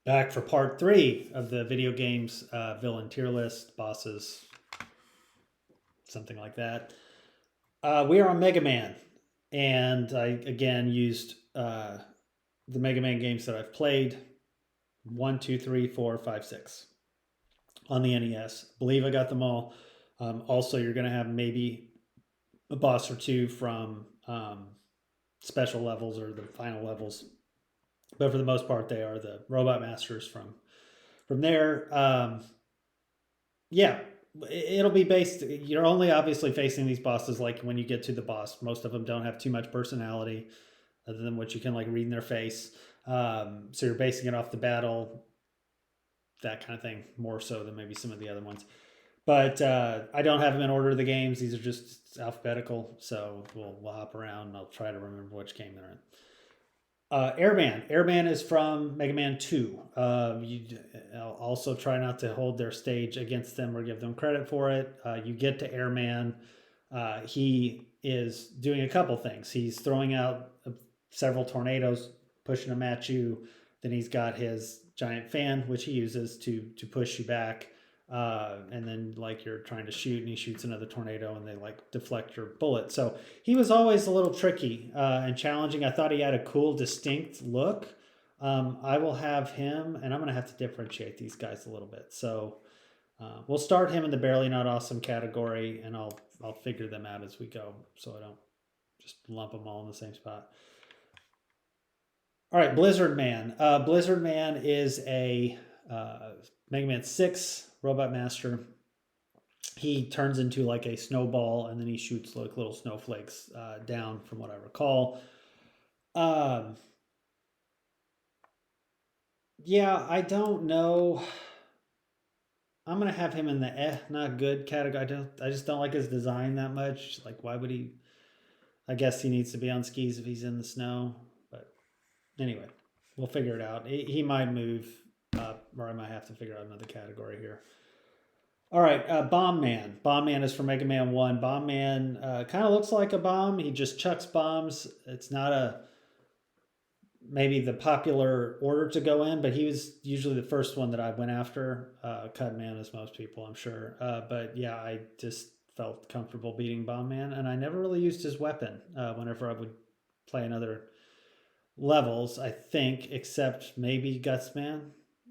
Back for part 3 of the video games villain tier list, bosses, something like that. We are on Mega Man, and I again used the Mega Man games that I've played 1, 2, 3, 4, 5, 6 on the NES. Believe I got them all. Also, you're going to have maybe a boss or two from special levels or the final levels, but for the most part, they are the Robot Masters from there. Yeah, it'll be based. You're only obviously facing these bosses like when you get to the boss. Most of them don't have too much personality, other than what you can like read in their face. So you're basing it off the battle, that kind of thing, more so than maybe some of the other ones. But I don't have them in order of the games. These are just alphabetical, so we'll hop around. And I'll try to remember which game they're in. Airman. Airman is from Mega Man 2. You also try not to hold their stage against them or give them credit for it. You get to Airman. He is doing a couple things. He's throwing out several tornadoes, pushing them at you. Then he's got his giant fan, which he uses to push you back. And then like you're trying to shoot and he shoots another tornado and they like deflect your bullet. So he was always a little tricky and challenging. I thought he had a cool, distinct look. I will have him, and I'm going to have to differentiate these guys a little bit. So we'll start him in the barely not awesome category, and I'll figure them out as we go, so I don't just lump them all in the same spot. All right, Blizzard Man. Blizzard Man is a Mega Man 6 Robot Master. He turns into like a snowball and then he shoots like little snowflakes down, from what I recall. Yeah, I don't know. I'm gonna have him in the not good category. I just don't like his design that much. Like, why would he? I guess he needs to be on skis if he's in the snow. But anyway, we'll figure it out. He might move up, or I might have to figure out another category here. All right, Bomb Man. Bomb Man is from Mega Man 1. Bomb Man kind of looks like a bomb. He just chucks bombs. It's not a maybe the popular order to go in, but he was usually the first one that I went after. Cut Man, as most people, I'm sure. But yeah, I just felt comfortable beating Bomb Man, and I never really used his weapon whenever I would play another levels, I think, except maybe Gutsman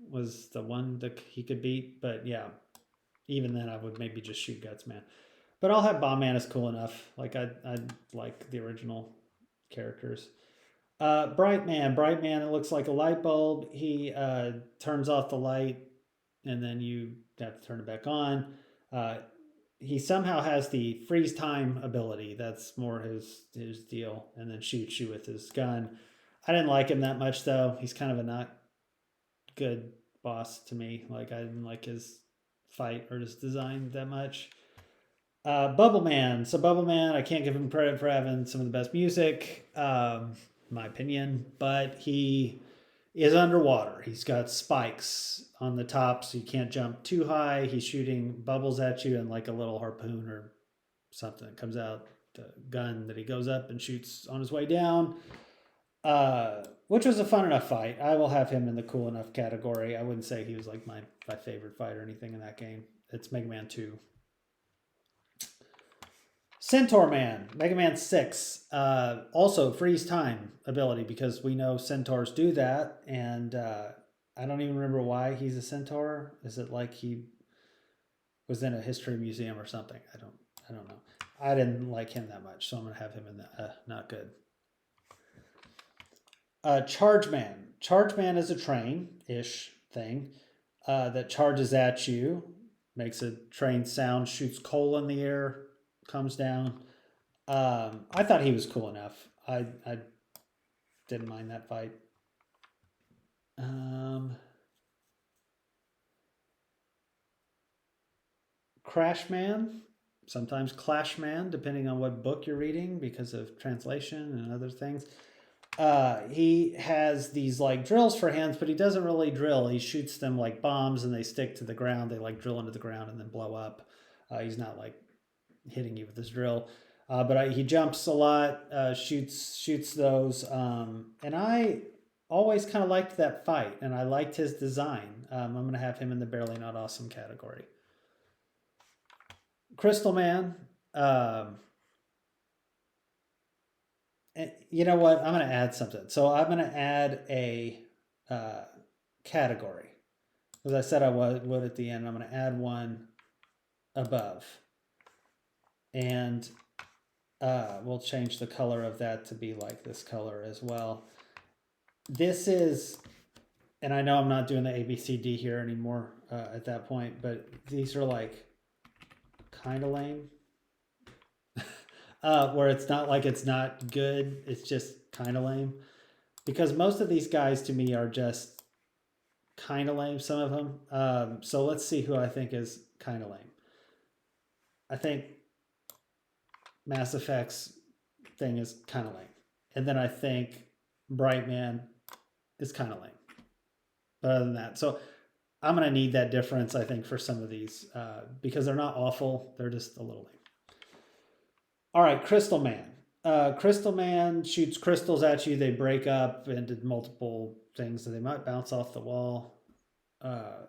was the one that he could beat. But yeah, even then I would maybe just shoot Gutsman. But I'll have Bomb Man is cool enough. Like I like the original characters. Bright Man. Bright Man, it looks like a light bulb. He turns off the light and then you have to turn it back on. He somehow has the freeze time ability. That's more his deal. And then shoots you with his gun. I didn't like him that much though. He's kind of a not good boss to me. Like I didn't like his fight or his design that much. Bubble Man. So Bubble Man, I can't give him credit for having some of the best music, my opinion, but he is underwater. He's got spikes on the top, so you can't jump too high. He's shooting bubbles at you and like a little harpoon or something that comes out the gun that he goes up and shoots on his way down. Which was a fun enough fight. I will have him in the cool enough category. I wouldn't say he was like my favorite fight or anything in that game. It's Mega Man 2. Centaur Man, Mega Man 6. Also, freeze time ability because we know centaurs do that. And I don't even remember why he's a centaur. Is it like he was in a history museum or something? I don't know. I didn't like him that much, so I'm going to have him in the not good. Charge Man. Charge Man is a train-ish thing that charges at you, makes a train sound, shoots coal in the air, comes down. I thought he was cool enough. I didn't mind that fight. Crash Man, sometimes Clash Man, depending on what book you're reading because of translation and other things. He has these like drills for hands, but he doesn't really drill. He shoots them like bombs and they stick to the ground. They like drill into the ground and then blow up. He's not like hitting you with his drill. But he jumps a lot, shoots those, and always kind of liked that fight, and I liked his design. I'm going to have him in the barely not awesome category. Crystal Man. Um, you know what? I'm going to add something. So I'm going to add a category. As I said I would at the end, I'm going to add one above. And we'll change the color of that to be like this color as well. This is, and I know I'm not doing the ABCD here anymore at that point, but these are like kind of lame. Where it's not like it's not good, it's just kind of lame. Because most of these guys to me are just kind of lame, some of them. So let's see who I think is kind of lame. I think Mass Effect's thing is kind of lame. And then I think Brightman is kind of lame. But other than that, so I'm going to need that difference, I think, for some of these because they're not awful. They're just a little lame. All right, Crystal Man. Crystal Man shoots crystals at you. They break up into multiple things, so they might bounce off the wall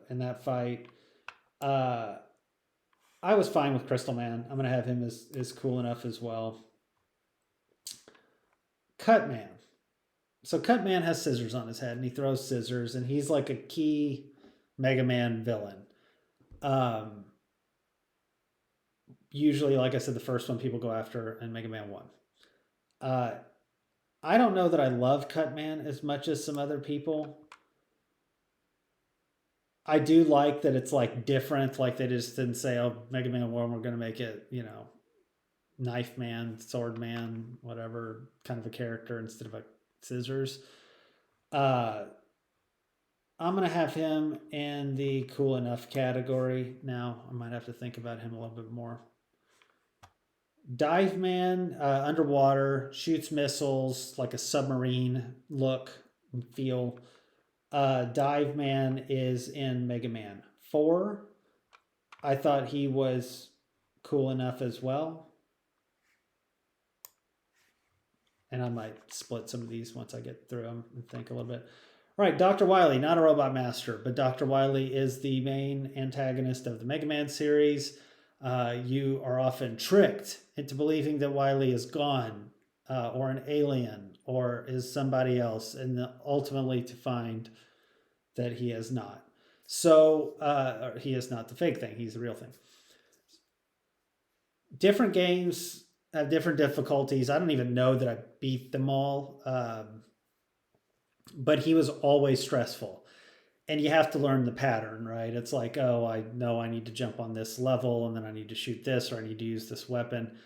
in that fight. I was fine with Crystal Man. I'm going to have him as cool enough as well. Cut Man. So Cut Man has scissors on his head, and he throws scissors, and he's like a key Mega Man villain. Usually, like I said, the first one people go after in Mega Man 1. I don't know that I love Cut Man as much as some other people. I do like that it's like different. Like they just didn't say, oh, Mega Man 1, we're going to make it, you know, Knife Man, Sword Man, whatever kind of a character instead of a scissors. I'm going to have him in the cool enough category. Now, I might have to think about him a little bit more. Dive Man, underwater, shoots missiles, like a submarine look and feel. Dive Man is in Mega Man 4. I thought he was cool enough as well. And I might split some of these once I get through them and think a little bit. All right, Dr. Wily, not a Robot Master, but Dr. Wily is the main antagonist of the Mega Man series. You are often tricked into believing that Wily is gone or an alien or is somebody else, and ultimately to find that he is not. So he is not the fake thing. He's the real thing. Different games have different difficulties. I don't even know that I beat them all. But he was always stressful. And you have to learn the pattern, right? It's like, oh, I know I need to jump on this level and then I need to shoot this or I need to use this weapon.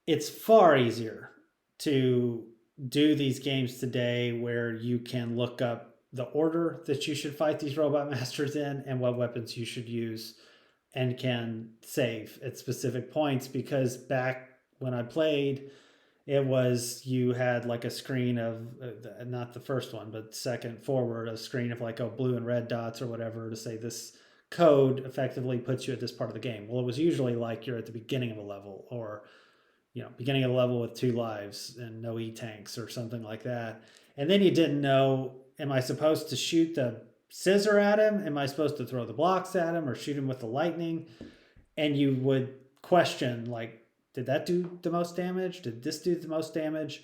It's far easier to do these games today where you can look up the order that you should fight these robot masters in and what weapons you should use and can save at specific points, because back when I played, it was you had like a screen of not the first one but second forward, a screen of like blue and red dots or whatever to say this code effectively puts you at this part of the game. Well, it was usually like you're at the beginning of a level, or beginning of a level with 2 lives and no E-tanks or something like that. And then you didn't know, am I supposed to shoot the scissor at him? Am I supposed to throw the blocks at him or shoot him with the lightning? And you would question, like, did that do the most damage? Did this do the most damage?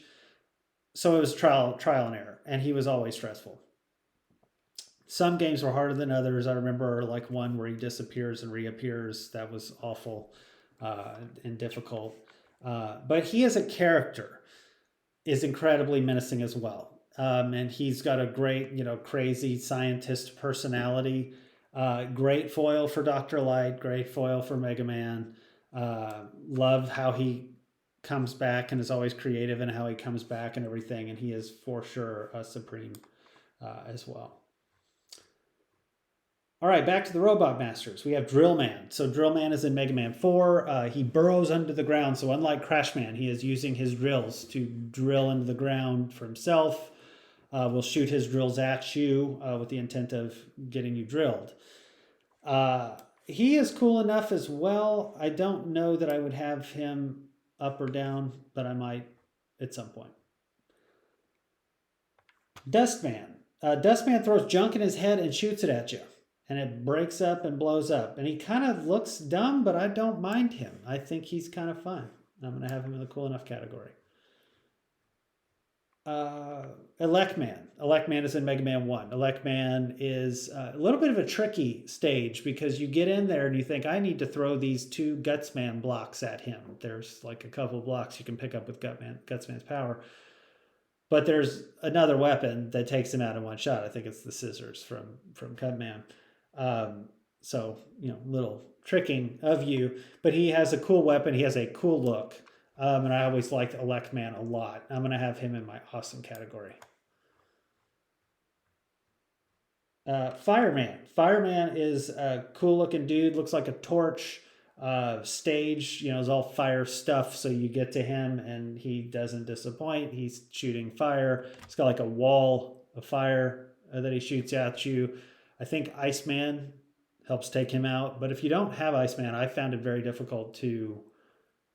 So it was trial and error, and he was always stressful. Some games were harder than others. I remember like one where he disappears and reappears. That was awful and difficult. But he as a character is incredibly menacing as well. And he's got a great, crazy scientist personality. Great foil for Dr. Light, great foil for Mega Man. Love how he comes back and is always creative and how he comes back and everything. And he is for sure a supreme as well. All right, back to the Robot Masters. We have Drill Man. So Drill Man is in Mega Man 4. He burrows under the ground. So unlike Crash Man, he is using his drills to drill into the ground for himself. Will shoot his drills at you with the intent of getting you drilled. He is cool enough as well. I don't know that I would have him up or down, but I might at some point. Dustman. Dustman throws junk in his head and shoots it at you. And it breaks up and blows up. And he kind of looks dumb, but I don't mind him. I think he's kind of fun. I'm going to have him in the cool enough category. Electman. Electman is in Mega Man 1. Electman is a little bit of a tricky stage because you get in there and you think, I need to throw these 2 Gutsman blocks at him. There's like a couple blocks you can pick up with Gutsman's power. But there's another weapon that takes him out in one shot. I think it's the scissors from Cutman. So, little tricking of you. But he has a cool weapon. He has a cool look. And I always liked Electman a lot. I'm going to have him in my awesome category. Fireman. Fireman is a cool looking dude. Looks like a torch. Stage, is all fire stuff. So you get to him and he doesn't disappoint. He's shooting fire. He's got like a wall of fire that he shoots at you. I think Iceman helps take him out. But if you don't have Iceman, I found it very difficult to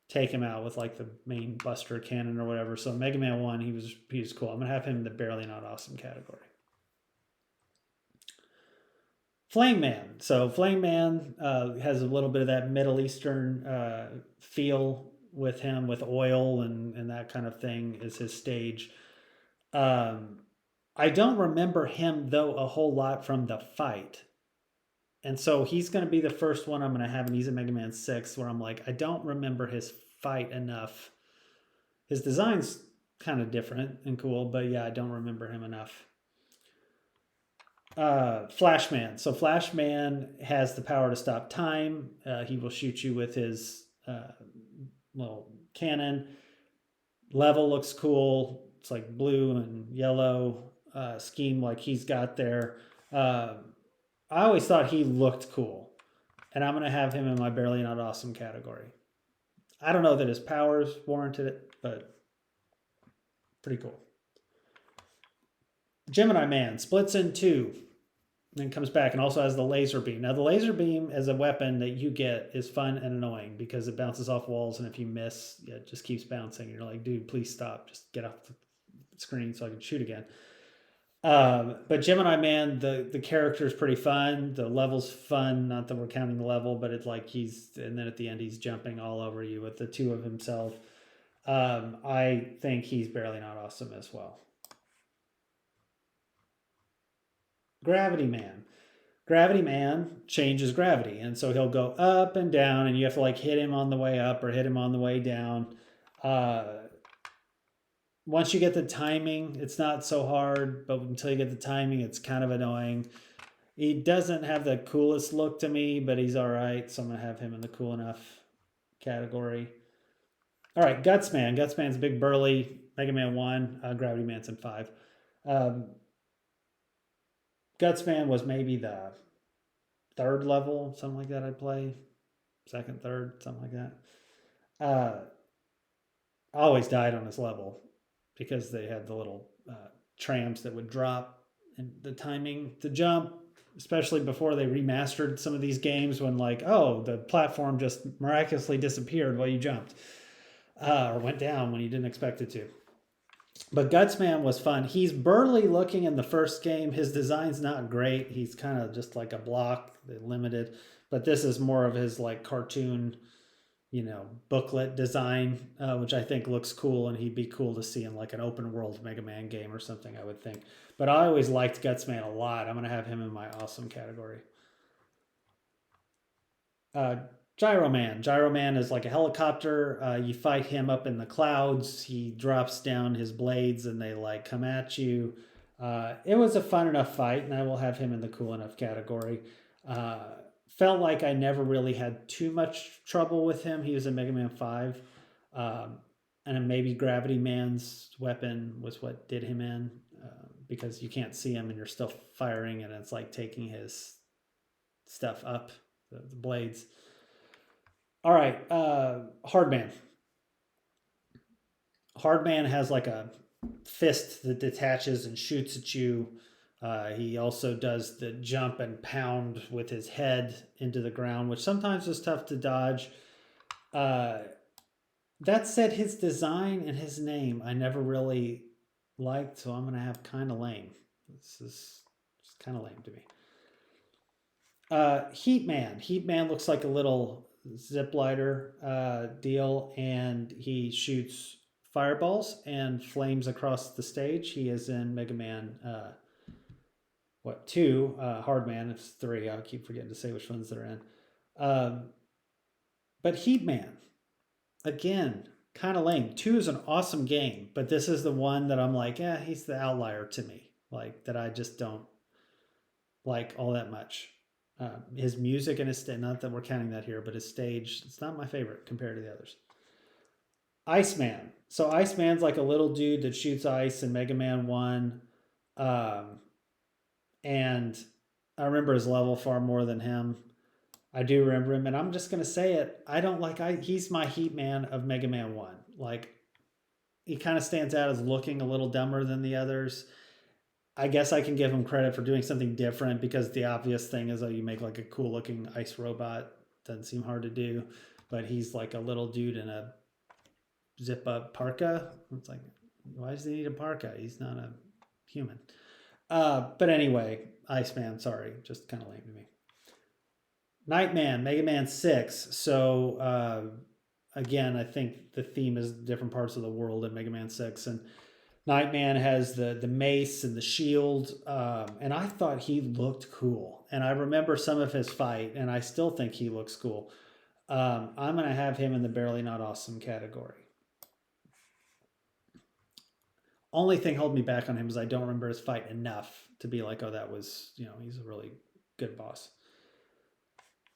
take him out with like the main Buster Cannon or whatever. So Mega Man 1, he was cool. I'm going to have him in the barely not awesome category. Flame Man. So Flame Man has a little bit of that Middle Eastern feel with him, with oil and that kind of thing is his stage. I don't remember him, though, a whole lot from the fight. And so he's going to be the first one I'm going to have, and he's in Mega Man 6, where I'm like, I don't remember his fight enough. His design's kind of different and cool, but yeah, I don't remember him enough. Flashman. So Flashman has the power to stop time. He will shoot you with his little cannon. Level looks cool. It's like blue and yellow scheme like he's got there. I always thought he looked cool. And I'm going to have him in my barely not awesome category. I don't know that his powers warranted it, but pretty cool. Gemini Man splits in 2, then comes back and also has the laser beam. Now, the laser beam as a weapon that you get is fun and annoying because it bounces off walls, and if you miss, it just keeps bouncing. You're like, dude, please stop. Just get off the screen so I can shoot again. But Gemini Man, the character is pretty fun. The level's fun. Not that we're counting the level, but it's like and then at the end he's jumping all over you with the 2 of himself. I think he's barely not awesome as well. Gravity Man. Gravity Man changes gravity, and so he'll go up and down, and you have to like hit him on the way up or hit him on the way down. Once you get the timing, it's not so hard, but until you get the timing, it's kind of annoying. He doesn't have the coolest look to me, but he's all right, so I'm going to have him in the cool enough category. All right, Gutsman. Gutsman's big burly. Mega Man 1, Gravity Man's in 5. Gutsman was maybe the 3rd level, something like that I'd play. 2nd, 3rd, something like that. I always died on this level because they had the little trams that would drop and the timing to jump, especially before they remastered some of these games when like, oh, the platform just miraculously disappeared while you jumped or went down when you didn't expect it to. But Gutsman was fun. He's burly looking in the first game. His design's not great. He's kind of just like a block, limited. But this is more of his like cartoon, booklet design, which I think looks cool, and he'd be cool to see in like an open world Mega Man game or something, I would think. But I always liked Gutsman a lot. I'm going to have him in my awesome category. Gyro Man. Gyro Man is like a helicopter. You fight him up in the clouds. He drops down his blades and they like come at you. It was a fun enough fight, and I will have him in the cool enough category. Felt like I never really had too much trouble with him. He was in Mega Man 5. And maybe Gravity Man's weapon was what did him in because you can't see him and you're still firing, and it's like taking his stuff up, the blades. All right, Hardman. Hardman has like a fist that detaches and shoots at you. He also does the jump and pound with his head into the ground, which sometimes is tough to dodge. That said, his design and his name I never really liked, so I'm going to have kind of lame. This is kind of lame to me. Heat Man. Heat Man looks like a little zip lighter deal, and he shoots fireballs and flames across the stage. He is in Mega Man, 2, Hard Man, it's 3. I keep forgetting to say which ones they're in. But Heat Man, again, kind of lame. 2 is an awesome game, but this is the one that I'm like, yeah, he's the outlier to me. Like, that I just don't like all that much. His music and his not that we're counting that here, but his stage, it's not my favorite compared to the others. Iceman. So Iceman's like a little dude that shoots ice in Mega Man 1. And I remember his level far more than him. I do remember him, and I'm just gonna say it. I don't like. He's my Heat Man of Mega Man 1. Like, he kind of stands out as looking a little dumber than the others. I guess I can give him credit for doing something different, because the obvious thing is, you make like a cool looking ice robot. Doesn't seem hard to do, but he's like a little dude in a zip up parka. It's like, why does he need a parka? He's not a human. But anyway, Iceman, sorry, just kind of lame to me. Nightman, Mega Man 6. So again, I think the theme is different parts of the world in Mega Man 6, and Nightman has the mace and the shield, and I thought he looked cool. And I remember some of his fight, and I still think he looks cool. I'm going to have him in the barely not awesome category. Only thing holding me back on him is I don't remember his fight enough to be like, oh, that was, he's a really good boss.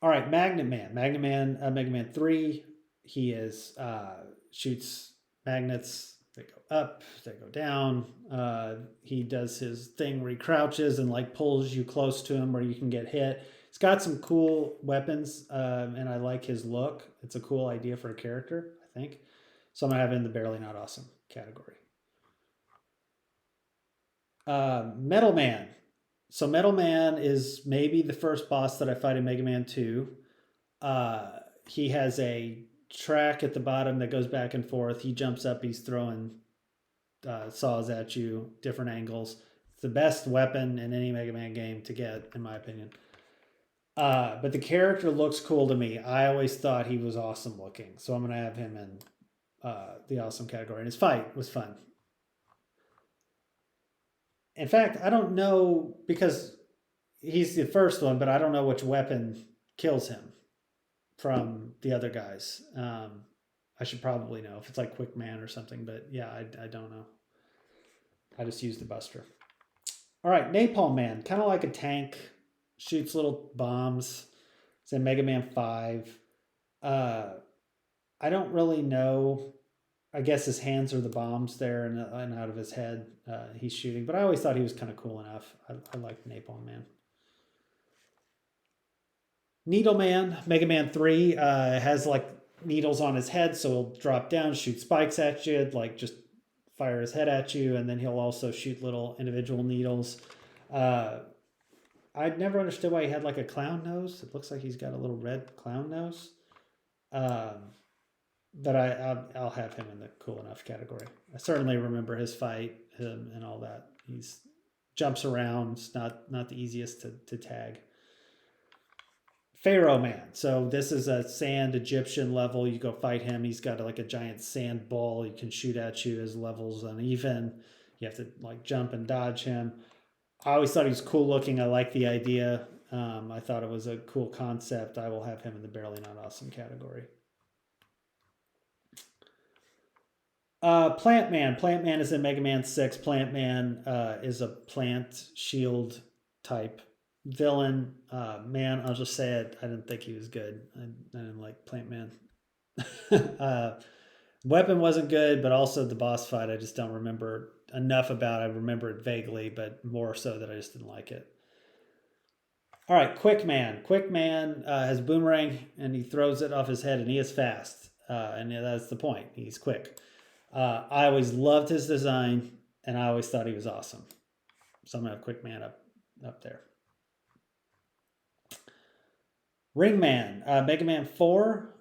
All right, Magnet Man. Magnet Man, Mega Man 3. He shoots magnets. They go up, they go down. He does his thing where he crouches and like pulls you close to him where you can get hit. He's got some cool weapons, and I like his look. It's a cool idea for a character, I think. So I'm going to have it in the barely not awesome category. Metal Man. So Metal Man is maybe the first boss that I fight in Mega Man 2. He has a track at the bottom that goes back and forth. He jumps up, he's throwing saws at you, different angles. It's the best weapon in any Mega Man game to get, in my opinion. But the character looks cool to me. I always thought he was awesome looking. So I'm going to have him in the awesome category. And his fight was fun. In fact, I don't know, because he's the first one, but I don't know which weapon kills him from the other guys. I should probably know if it's like Quick Man or something, but yeah, I don't know. I just used the Buster. All right, Napalm Man, kind of like a tank, shoots little bombs. It's in Mega Man 5. I don't really know. I guess his hands are the bombs there, and out of his head he's shooting. But I always thought he was kind of cool enough. I liked Napalm Man. Needle Man, Mega Man 3, has like needles on his head, so he'll drop down, shoot spikes at you, like just fire his head at you, and then he'll also shoot little individual needles. I never understood why he had like a clown nose. It looks like he's got a little red clown nose. But I'll have him in the cool enough category. I certainly remember his fight, him and all that. He's jumps around. It's not the easiest to tag. Pharaoh Man. So this is a sand Egyptian level. You go fight him. He's got like a giant sand ball he can shoot at you. His level's uneven. You have to like jump and dodge him. I always thought he was cool looking. I like the idea. I thought it was a cool concept. I will have him in the barely not awesome category. Plant Man. Plant Man is in Mega Man 6. Plant Man is a plant shield type villain. Man, I'll just say it. I didn't think he was good. I didn't like Plant Man. Weapon wasn't good, but also the boss fight I just don't remember enough about. I remember it vaguely, but more so that I just didn't like it. All right, Quick Man. Quick Man has boomerang, and he throws it off his head, and he is fast. And that's the point. He's quick. I always loved his design, and I always thought he was awesome. So I'm going to have Quick Man up there. Ring Man, Mega Man 4.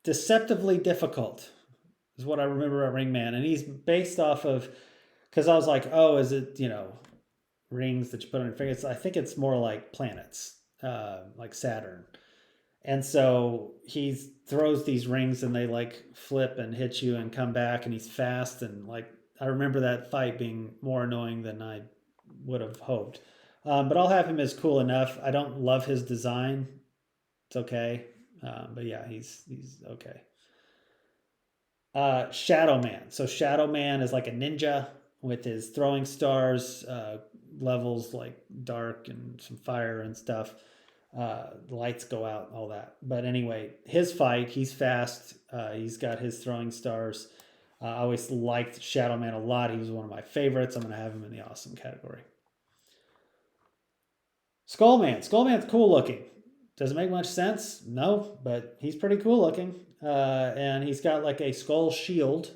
Deceptively difficult is what I remember about Ring Man. And he's based off of Because I was like, oh, is it, rings that you put on your fingers? I think it's more like planets, like Saturn. And so he throws these rings and they like flip and hit you and come back, and he's fast. And like, I remember that fight being more annoying than I would have hoped. But I'll have him as cool enough. I don't love his design. It's okay. But yeah, he's okay. Shadow Man. So Shadow Man is like a ninja with his throwing stars, levels like dark and some fire and stuff. Lights go out, all that. But anyway, his fight, he's fast. He's got his throwing stars. I always liked Shadow Man a lot. He was one of my favorites. I'm going to have him in the awesome category. Skullman. Skullman's cool looking. Does it make much sense? No, but he's pretty cool looking. And he's got like a skull shield.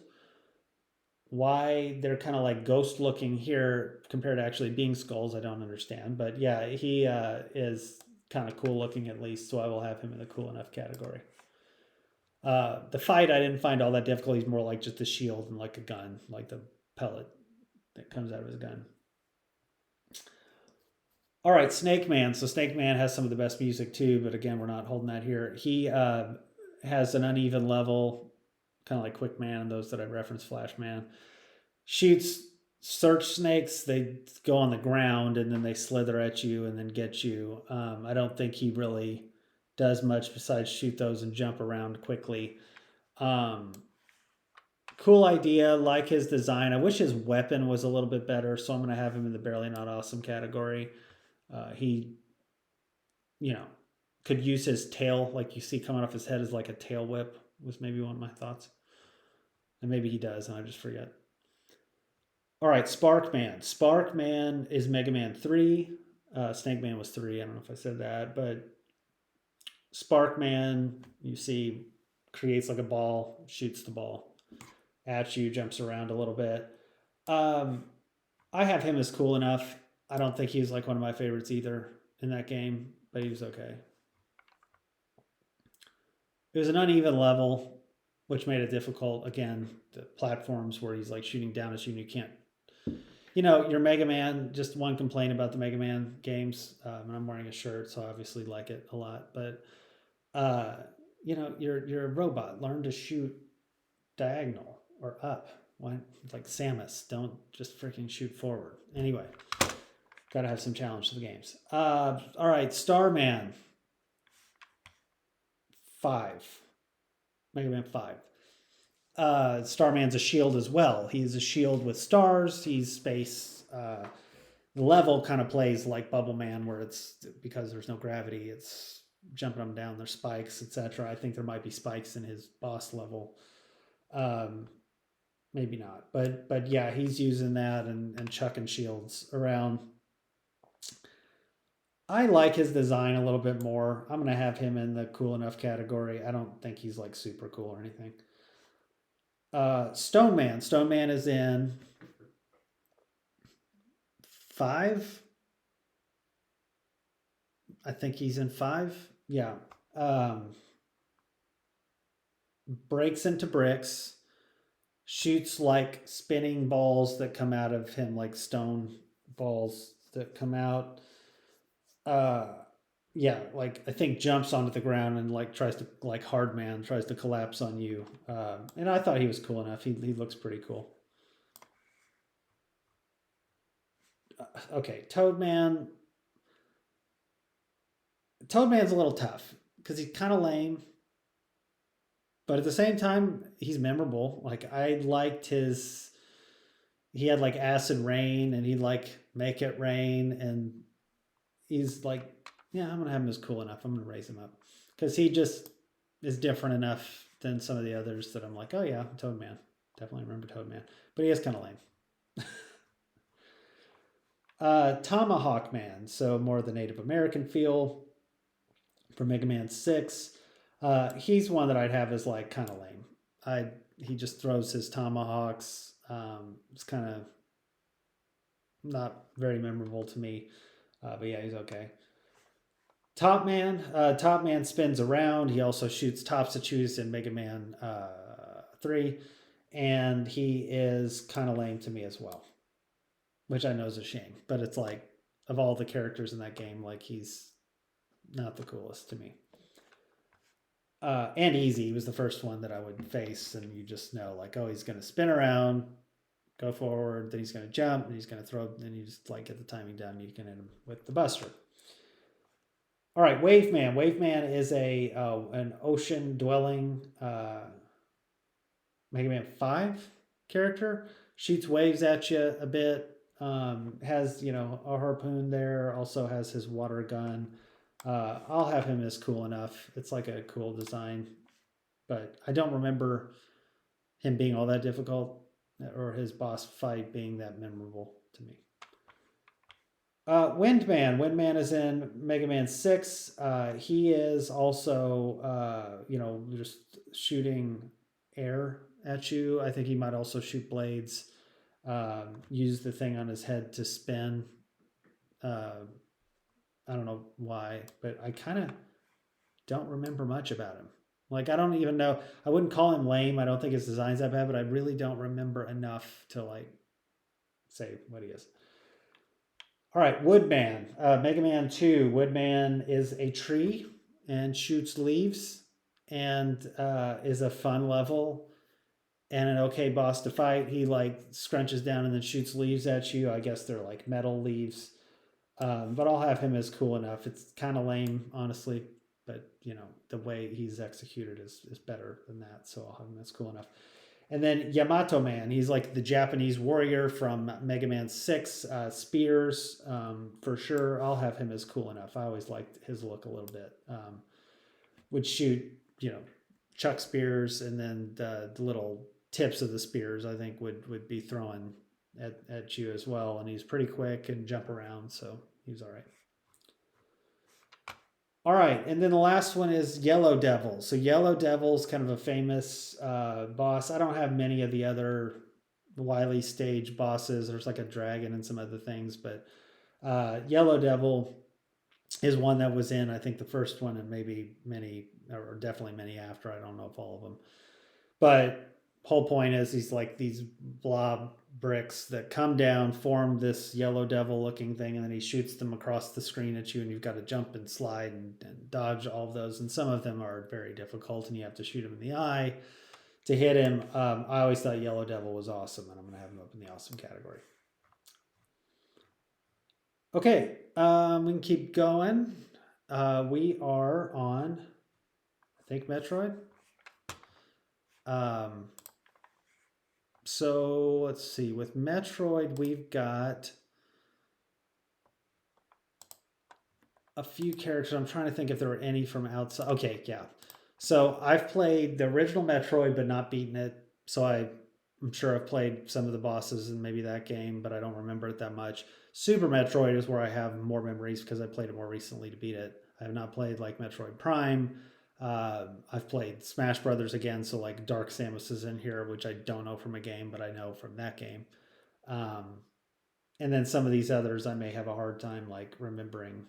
Why they're kind of like ghost looking here compared to actually being skulls, I don't understand. But yeah, he is kind of cool looking at least, so I will have him in the cool enough category. The fight I didn't find all that difficult. He's more like just a shield and like a gun, like the pellet that comes out of his gun. All right, Snake Man. So Snake Man has some of the best music too, but again, we're not holding that here. He has an uneven level, kind of like Quick Man and those that I referenced, Flash Man. Shoots search snakes. They go on the ground and then they slither at you and then get you. I don't think he really does much besides shoot those and jump around quickly. Cool idea, like his design. I wish his weapon was a little bit better, so I'm going to have him in the barely not awesome category. He, could use his tail, like you see coming off his head, as like a tail whip, was maybe one of my thoughts. And maybe he does, and I just forget. All right, Sparkman. Sparkman is Mega Man 3. Snake Man was 3. I don't know if I said that, but Sparkman, you see, creates like a ball, shoots the ball at you, jumps around a little bit. I have him as cool enough. I don't think he's like one of my favorites either in that game, but he was okay. It was an uneven level, which made it difficult. Again, the platforms where he's like shooting down at you and you can't. Your Mega Man, just one complaint about the Mega Man games, and I'm wearing a shirt, so I obviously like it a lot, but you're a robot. Learn to shoot diagonal or up. Why, like Samus, don't just freaking shoot forward. Anyway, gotta have some challenge to the games. All right, Starman 5, Mega Man 5. Starman's a shield as well. He's a shield with stars. He's space. The level kind of plays like Bubble Man, where it's because there's no gravity, it's jumping them down. There's spikes, etc. I think there might be spikes in his boss level. Maybe not, but yeah, he's using that and chucking shields around. I like his design a little bit more. I'm gonna have him in the cool enough category. I don't think he's like super cool or anything. Stone Man. Stone Man is in 5. I think he's in 5. Yeah. Breaks into bricks. Shoots like spinning balls that come out of him, like stone balls that come out. Yeah, like I think jumps onto the ground and like tries to, like Hardman, tries to collapse on you. And I thought he was cool enough. He looks pretty cool. Okay, Toadman. Toadman's a little tough because he's kind of lame, but at the same time, he's memorable. Like I liked his. He had like acid rain, and he'd like make it rain, and he's like, yeah, I'm gonna have him as cool enough. I'm gonna raise him up because he just is different enough than some of the others that I'm like, oh yeah, Toadman. Definitely remember Toadman, but he is kind of lame. Tomahawk Man, so more the Native American feel for Mega Man 6. He's one that I'd have as like kind of lame. He just throws his tomahawks. It's kind of not very memorable to me, but yeah, he's okay. Top Man. Top Man spins around. He also shoots tops at shoes in Mega Man 3, and he is kind of lame to me as well. which I know is a shame. But it's like, of all the characters in that game, like he's not the coolest to me. And Easy was the first one that I would face, and you just know like, oh, he's gonna spin around, go forward, then he's gonna jump, and he's gonna throw, then you just like get the timing down, and you can hit him with the Buster. All right, Wave Man. Wave Man is a an ocean dwelling Mega Man 5 character. Shoots waves at you a bit. Has, you know, a harpoon there. Also has his water gun. I'll have him as cool enough. It's like a cool design, but I don't remember him being all that difficult or his boss fight being that memorable to me. Windman. Windman is in Mega Man 6. He is also, you know, just shooting air at you. I think he might also shoot blades. Use the thing on his head to spin. I don't know why, but I kind of don't remember much about him. Like, I don't even know. I wouldn't call him lame. I don't think his design's that bad, but I really don't remember enough to like say what he is. All right, Woodman. Mega Man 2. Woodman is a tree and shoots leaves and is a fun level and an okay boss to fight. He like scrunches down and then shoots leaves at you. I guess they're like metal leaves. But I'll have him as cool enough. It's kind of lame, honestly, but you know, the way he's executed is better than that. So I'll have him as cool enough. And then Yamato Man, he's like the Japanese warrior from Mega Man 6, spears, for sure. I'll have him as cool enough. I always liked his look a little bit. Would shoot, you know, chuck spears, and then the little tips of the spears, I think, would be throwing at you as well. And he's pretty quick and jump around, so he's all right. All right, and then the last one is Yellow Devil. So Yellow Devil's kind of a famous boss. I don't have many of the other Wily stage bosses. There's like a dragon and some other things, but Yellow Devil is one that was in, I think, the first one, and maybe many, or definitely many after. I don't know if all of them. But whole point is he's like these blob bricks that come down, form this Yellow Devil looking thing, and then he shoots them across the screen at you, and you've got to jump and slide and dodge all of those. And some of them are very difficult, and you have to shoot him in the eye to hit him. I always thought Yellow Devil was awesome, and I'm going to have him up in the awesome category. Okay, we can keep going. We are on, I think, Metroid. So let's see. With Metroid, we've got a few characters. I'm trying to think if there were any from outside. Okay, yeah. So I've played the original Metroid, but not beaten it. So I'm sure I've played some of the bosses in maybe that game, but I don't remember it that much. Super Metroid is where I have more memories because I played it more recently to beat it. I have not played like Metroid Prime. I've played Smash Brothers again, so like Dark Samus is in here, which I don't know from a game, but I know from that game. And then some of these others I may have a hard time like remembering,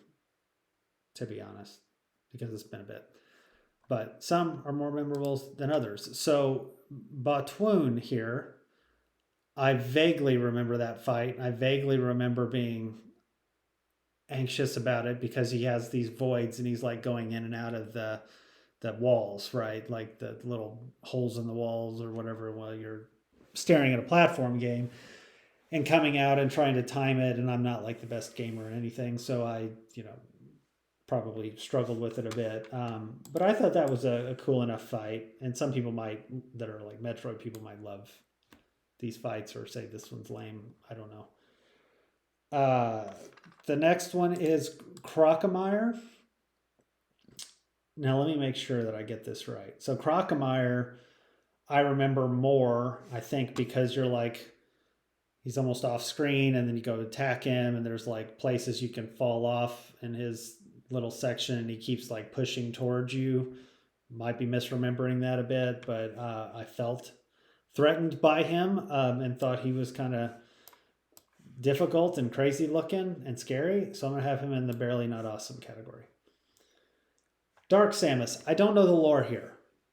to be honest, because it's been a bit. But some are more memorable than others. So Batwoon here, I vaguely remember that fight. I vaguely remember being anxious about it because he has these voids and he's like going in and out of the walls, right? Like the little holes in the walls or whatever while you're staring at a platform game and coming out and trying to time it. And I'm not like the best gamer or anything. So I, you know, probably struggled with it a bit. But I thought that was a cool enough fight. And some people might, that are like Metroid people, might love these fights or say this one's lame. I don't know. The next one is Crocomire. Now let me make sure that I get this right. So Crocomire, I remember more, I think, because you're like, he's almost off screen and then you go attack him and there's like places you can fall off in his little section and he keeps like pushing towards you. Might be misremembering that a bit, but I felt threatened by him and thought he was kind of difficult and crazy looking and scary. So I'm going to have him in the barely not awesome category. Dark Samus. I don't know the lore here.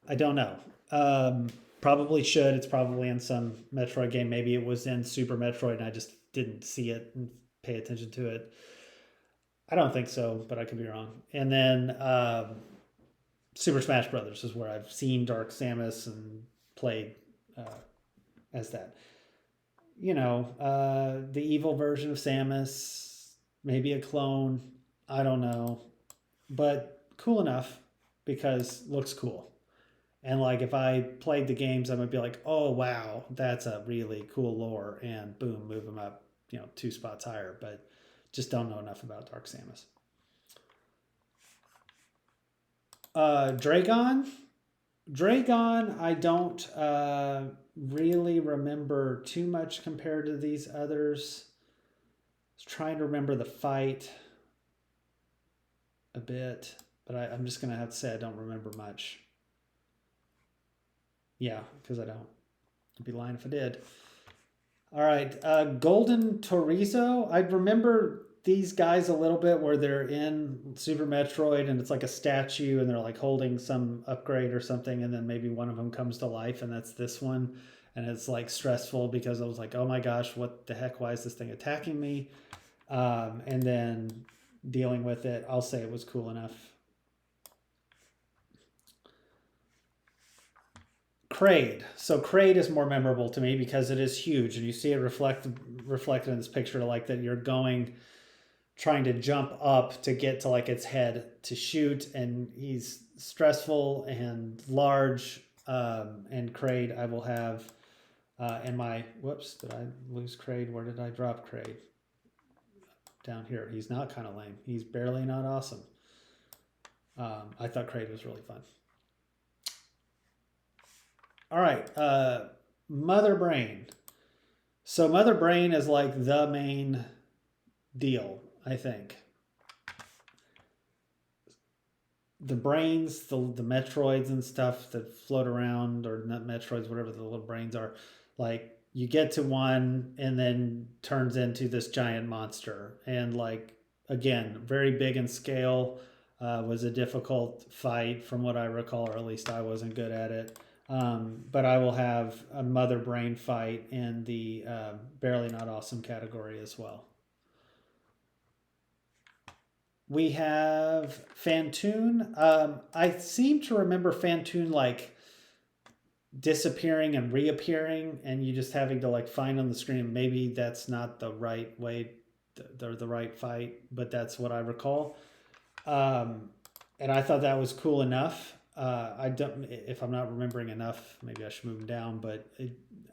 I don't know. Probably should. It's probably in some Metroid game. Maybe it was in Super Metroid and I just didn't see it and pay attention to it. I don't think so, but I could be wrong. And then Super Smash Brothers is where I've seen Dark Samus and played as that. The evil version of Samus, maybe a clone. I don't know, but cool enough because looks cool. And like if I played the games, I might be like, oh wow, that's a really cool lore, and boom, move them up, 2 spots higher. But just don't know enough about Dark Samus. Dragon. I don't really remember too much compared to these others. I was trying to remember the fight a bit, but I'm just gonna have to say I don't remember much. Yeah, because I don't. I'd be lying if I did. All right, Golden Torizo. I remember these guys a little bit where they're in Super Metroid and it's like a statue and they're like holding some upgrade or something, and then maybe one of them comes to life, and that's this one. And it's like stressful because I was like, oh my gosh, what the heck? Why is this thing attacking me? And then dealing with it, I'll say it was cool enough. Kraid. So Kraid is more memorable to me because it is huge, and you see it reflected in this picture, like that you're trying to jump up to get to like its head to shoot, and he's stressful and large. And Kraid I will have in my, whoops, did I lose Kraid? Where did I drop Kraid? Down here. He's not kind of lame. He's barely not awesome. I thought Kraid was really fun. All right, Mother Brain. So Mother Brain is like the main deal, I think. The brains, the Metroids and stuff that float around, or not Metroids, whatever the little brains are, like you get to one and then turns into this giant monster. And like, again, very big in scale, was a difficult fight from what I recall, or at least I wasn't good at it. But I will have a Mother Brain fight in the barely not awesome category as well. We have Phantoon. I seem to remember Phantoon like disappearing and reappearing, and you just having to like find on the screen. Maybe that's not the right way, the right fight, but that's what I recall. And I thought that was cool enough. I don't. If I'm not remembering enough, maybe I should move them down. But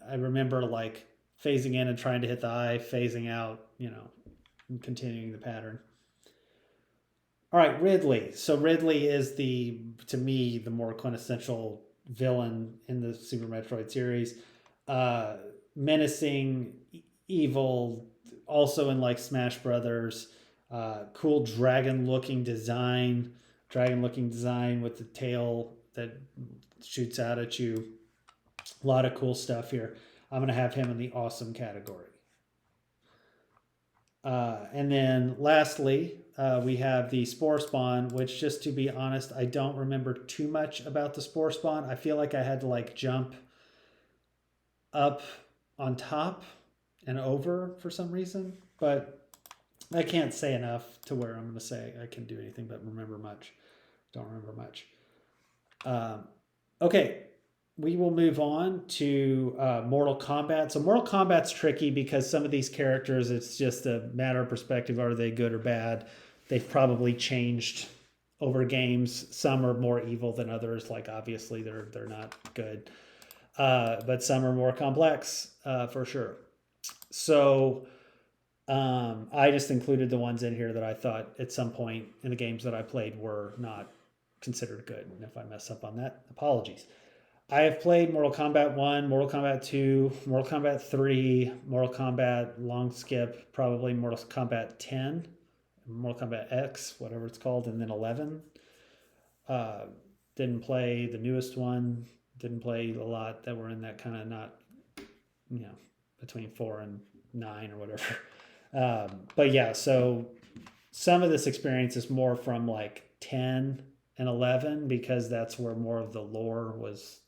I remember like phasing in and trying to hit the eye, phasing out. And continuing the pattern. All right, Ridley. So Ridley is to me, the more quintessential villain in the Super Metroid series. Menacing, evil, also in like Smash Brothers. Cool dragon-looking design with the tail that shoots out at you. A lot of cool stuff here. I'm going to have him in the awesome category. And then lastly, we have the Spore Spawn, which, just to be honest, I don't remember too much about the Spore Spawn. I feel like I had to like jump up on top and over for some reason, but I can't say enough to where I'm going to say I can do anything but remember much. Don't remember much. Okay, we will move on to Mortal Kombat. So Mortal Kombat's tricky because some of these characters, it's just a matter of perspective. Are they good or bad? They've probably changed over games. Some are more evil than others. Like obviously they're not good, but some are more complex for sure. So I just included the ones in here that I thought at some point in the games that I played were not considered good. And if I mess up on that, apologies. I have played Mortal Kombat 1, Mortal Kombat 2, Mortal Kombat 3, Mortal Kombat long skip, probably Mortal Kombat 10, Mortal Kombat X, whatever it's called, and then 11. Didn't play the newest one. Didn't play a lot that were in that kind of not, between 4 and 9 or whatever. But yeah, so some of this experience is more from like 10 and 11 because that's where more of the lore was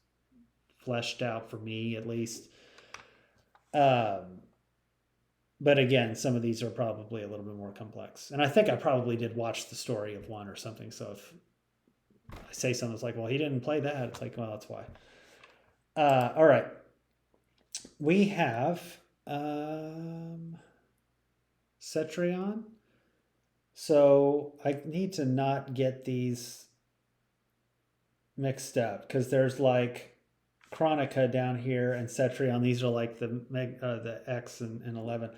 fleshed out for me, at least. But again, some of these are probably a little bit more complex. And I think I probably did watch the story of one or something. So if I say something that's like, well, he didn't play that, it's like, well, that's why. All right. We have Cetrion. So I need to not get these mixed up because there's like Chronica down here and Cetrion. These are like the X and 11.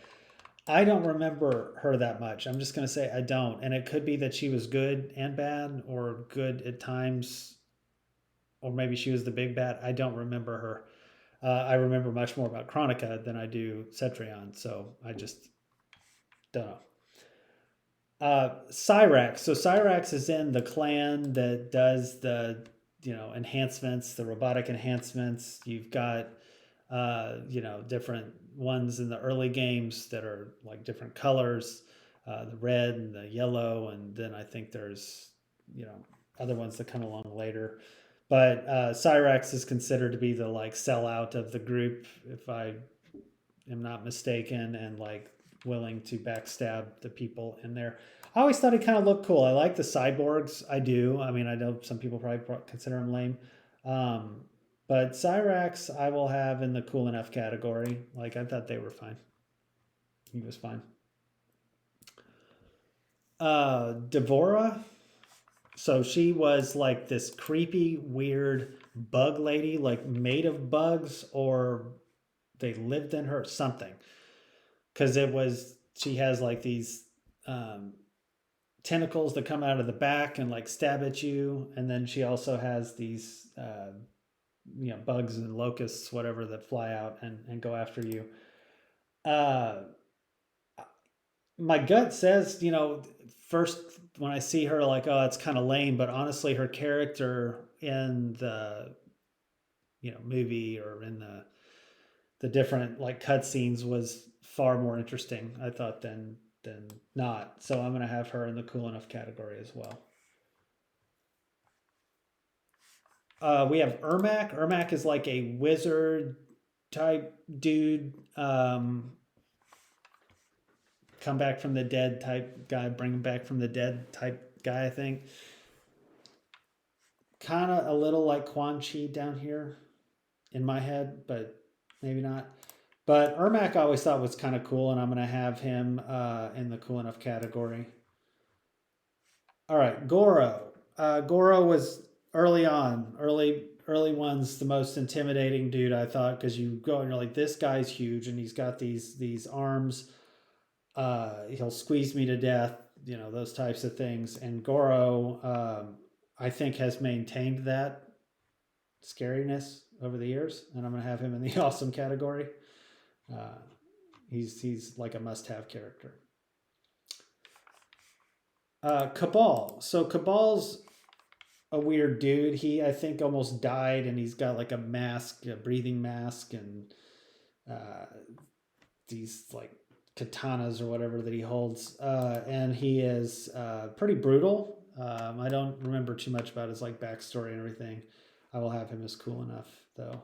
I don't remember her that much. I'm just going to say I don't. And it could be that she was good and bad or good at times, or maybe she was the big bad. I don't remember her. I remember much more about Chronica than I do Cetrion. So I just don't know. Cyrax. So Cyrax is in the clan that does the enhancements, the robotic enhancements. You've got different ones in the early games that are like different colors, the red and the yellow, and then I think there's other ones that come along later. But Cyrax is considered to be the like sellout of the group, if I am not mistaken, and like willing to backstab the people in there. I always thought he kind of looked cool. I like the cyborgs. I do. I mean, I know some people probably consider him lame. Um, but Cyrax, I will have in the cool enough category. Like, I thought they were fine. He was fine. Devora. So she was like this creepy, weird bug lady, like made of bugs, or they lived in her, something. Because she has like these tentacles that come out of the back and like stab at you. And then she also has these bugs and locusts, whatever, that fly out and go after you. My gut says, first when I see her, like, oh, it's kind of lame, but honestly, her character in the movie or in the different like cutscenes was far more interesting, I thought, than not. So I'm gonna have her in the cool enough category as well. We have Ermac. Ermac is like a wizard type dude. Come back from the dead type guy, bring him back from the dead type guy, I think. Kind of a little like Quan Chi down here in my head, but maybe not. But Ermac I always thought was kind of cool, and I'm going to have him in the cool enough category. All right, Goro. Goro was early ones, the most intimidating dude, I thought, because you go and you're like, this guy's huge, and he's got these arms. He'll squeeze me to death, those types of things. And Goro, I think, has maintained that scariness over the years, and I'm going to have him in the awesome category. He's like a must-have character. Cabal. So Cabal's a weird dude. He, I think, almost died, and he's got like a mask, a breathing mask, and these like katanas or whatever that he holds, and he is pretty brutal. I don't remember too much about his like backstory and everything. I will have him as cool enough though.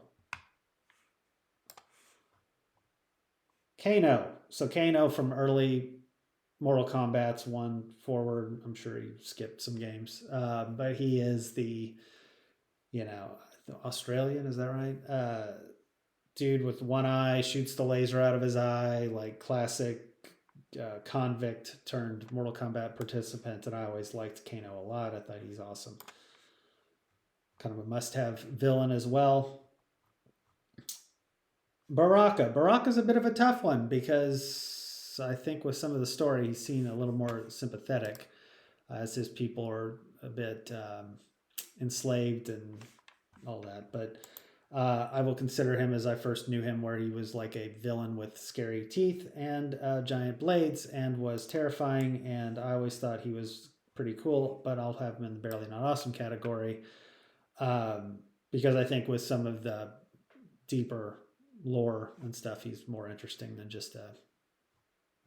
Kano. So Kano from early Mortal Kombat's 1 forward. I'm sure he skipped some games, but he is the Australian. Is that right? Dude with one eye, shoots the laser out of his eye, like classic convict turned Mortal Kombat participant. And I always liked Kano a lot. I thought he's awesome. Kind of a must-have villain as well. Baraka. Baraka's a bit of a tough one because I think with some of the story, he's seen a little more sympathetic as his people are a bit enslaved and all that. But I will consider him as I first knew him, where he was like a villain with scary teeth and giant blades and was terrifying. And I always thought he was pretty cool, but I'll have him in the barely not awesome category because I think with some of the deeper lore and stuff, he's more interesting than just a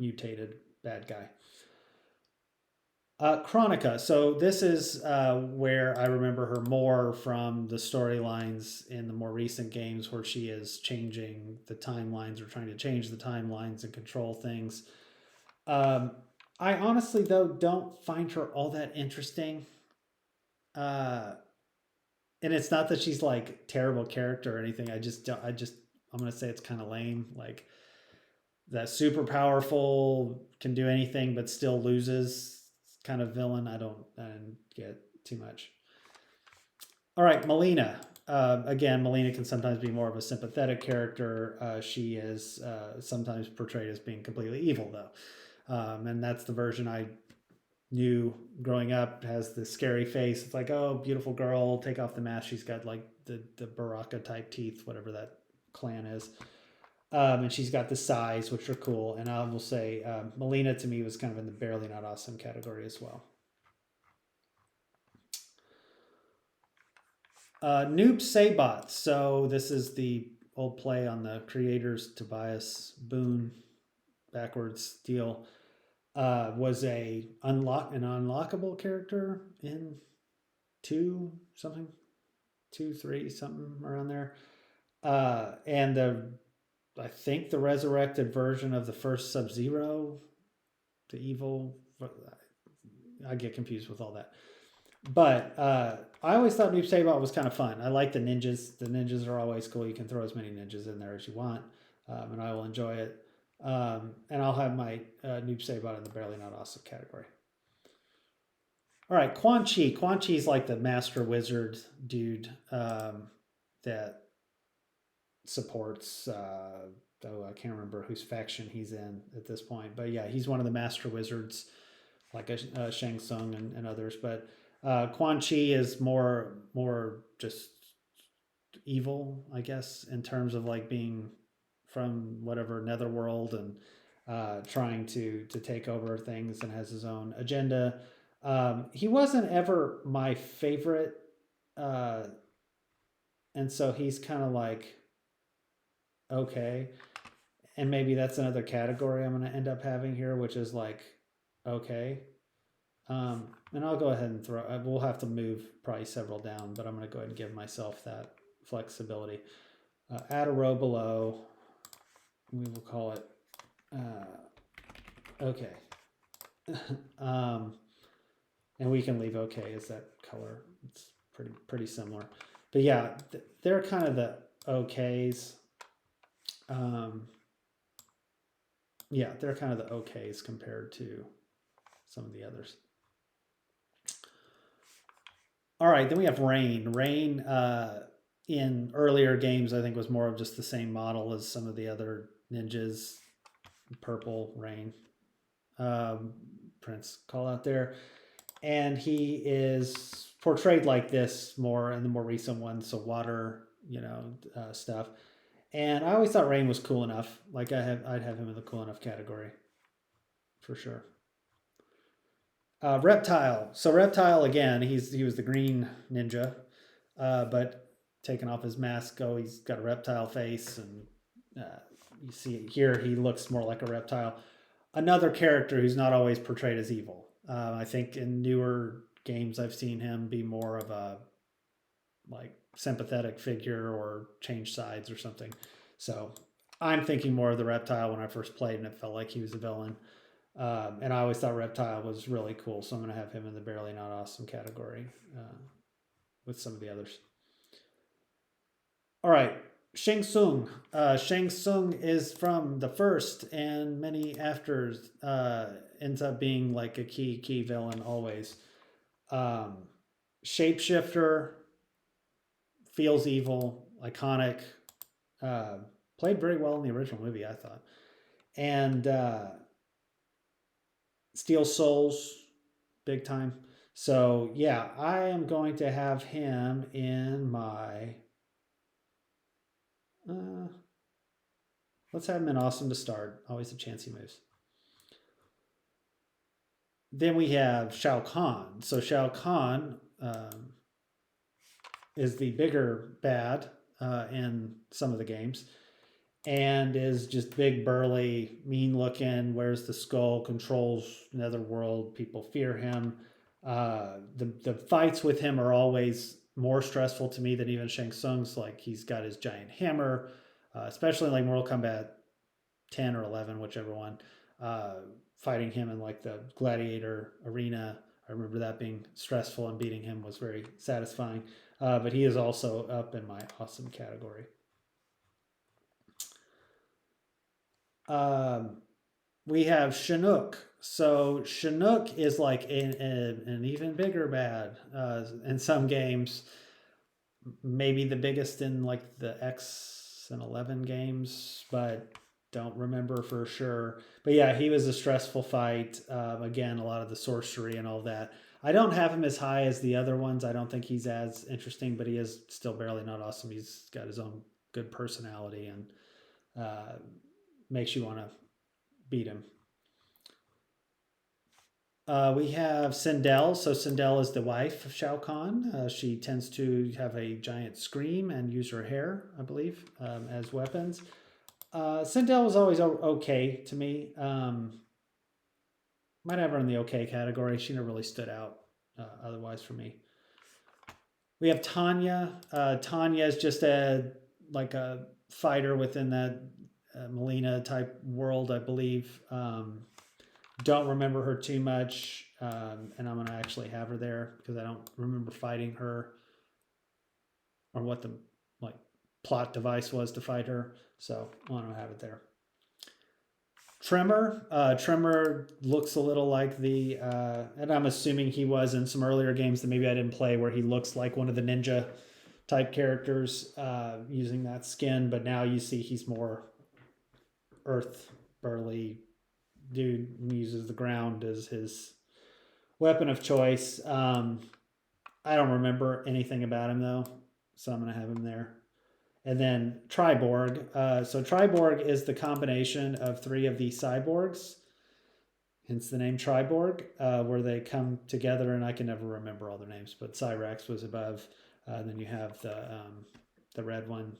mutated bad guy. Chronica. So this is where I remember her more from the storylines in the more recent games, where she is changing the timelines or trying to change the timelines and control things. Um, I honestly, though, don't find her all that interesting. Uh, and it's not that she's like terrible character or anything. I just don't. I'm gonna say it's kind of lame. Like that super powerful can do anything but still loses kind of villain. I didn't get too much. All right, Melina. Again, Melina can sometimes be more of a sympathetic character. She is sometimes portrayed as being completely evil, though, and that's the version I knew growing up. Has this scary face. It's like, oh, beautiful girl, take off the mask. She's got like the Baraka type teeth, whatever that clan is. And she's got the size, which are cool. And I will say, Melina to me was kind of in the barely not awesome category as well. Noob Saibot. So this is the old play on the creators Tobias Boone backwards deal. Was an unlockable character in two something, 2, 3 something around there. And I think the resurrected version of the first Sub Zero, the evil. I get confused with all that. But I always thought Noob Saibot was kind of fun. I like the ninjas. The ninjas are always cool. You can throw as many ninjas in there as you want, and I will enjoy it. And I'll have my Noob Saibot in the barely not awesome category. All right, Quan Chi. Quan Chi is like the master wizard dude that supports. I can't remember whose faction he's in at this point, but yeah, he's one of the master wizards, like Shang Tsung and others. But Quan Chi is more just evil, I guess, in terms of like being from whatever netherworld and trying to take over things and has his own agenda. He wasn't ever my favorite, uh, and so he's kind of like okay, and maybe that's another category I'm going to end up having here, which is like okay. And I'll go ahead and throw. We'll have to move probably several down, but I'm going to go ahead and give myself that flexibility. Add a row below. We will call it okay. um, and we can leave okay as that color. It's pretty similar. But yeah, they're kind of the okays. Yeah, they're kind of the okays compared to some of the others. All right, then we have Rain. Rain in earlier games, I think, was more of just the same model as some of the other ninjas. Purple Rain, Prince call out there, and he is portrayed like this more in the more recent ones. So water, stuff. And I always thought Rain was cool enough. Like I'd have him in the cool enough category, for sure. Reptile. So Reptile again. He was the green ninja, but taking off his mask. Oh, he's got a reptile face, and you see here he looks more like a reptile. Another character who's not always portrayed as evil. I think in newer games I've seen him be more of a like sympathetic figure or change sides or something. So I'm thinking more of the reptile when I first played, and it felt like he was a villain. And I always thought Reptile was really cool, so I'm going to have him in the barely not awesome category with some of the others. All right, Shang Tsung. Shang Tsung is from the first and many afters. Ends up being like a key villain always. Shapeshifter, feels evil, iconic. Played very well in the original movie, I thought. And Steel Souls, big time. So yeah, I am going to have him in my. Let's have him in awesome to start. Always a chance he moves. Then we have Shao Kahn. So Shao Kahn is the bigger bad in some of the games, and is just big, burly, mean looking, wears the skull, controls Netherworld. People fear him. The fights with him are always more stressful to me than even Shang Tsung's. Like, he's got his giant hammer, especially like Mortal Kombat 10 or 11, whichever one. Uh, Fighting him in like the gladiator arena, I remember that being stressful, and beating him was very satisfying. But he is also up in my awesome category. Um, we have Chinook. So Chinook is like an even bigger bad in some games. Maybe the biggest in like the X and 11 games, but don't remember for sure. But yeah, he was a stressful fight. Again, a lot of the sorcery and all that. I don't have him as high as the other ones. I don't think he's as interesting, but he is still barely not awesome. He's got his own good personality and uh, makes you want to beat him. We have Sindel. So Sindel is the wife of Shao Kahn. She tends to have a giant scream and use her hair, I believe, as weapons. Sindel was always okay to me. Might have her in the okay category. She never really stood out otherwise for me. We have Tanya. Tanya is just a fighter within that Melina type world, I believe. Don't remember her too much, and I'm gonna actually have her there because I don't remember fighting her or what the like plot device was to fight her. So I want to have it there. Tremor. Tremor looks a little like and I'm assuming he was in some earlier games that maybe I didn't play, where he looks like one of the ninja type characters using that skin, but now you see he's more earth burly dude, uses the ground as his weapon of choice. I don't remember anything about him though, so I'm gonna have him there. And then Triborg. So Triborg is the combination of three of the cyborgs, hence the name Triborg, where they come together, and I can never remember all their names, but Cyrax was above. Then you have the red one,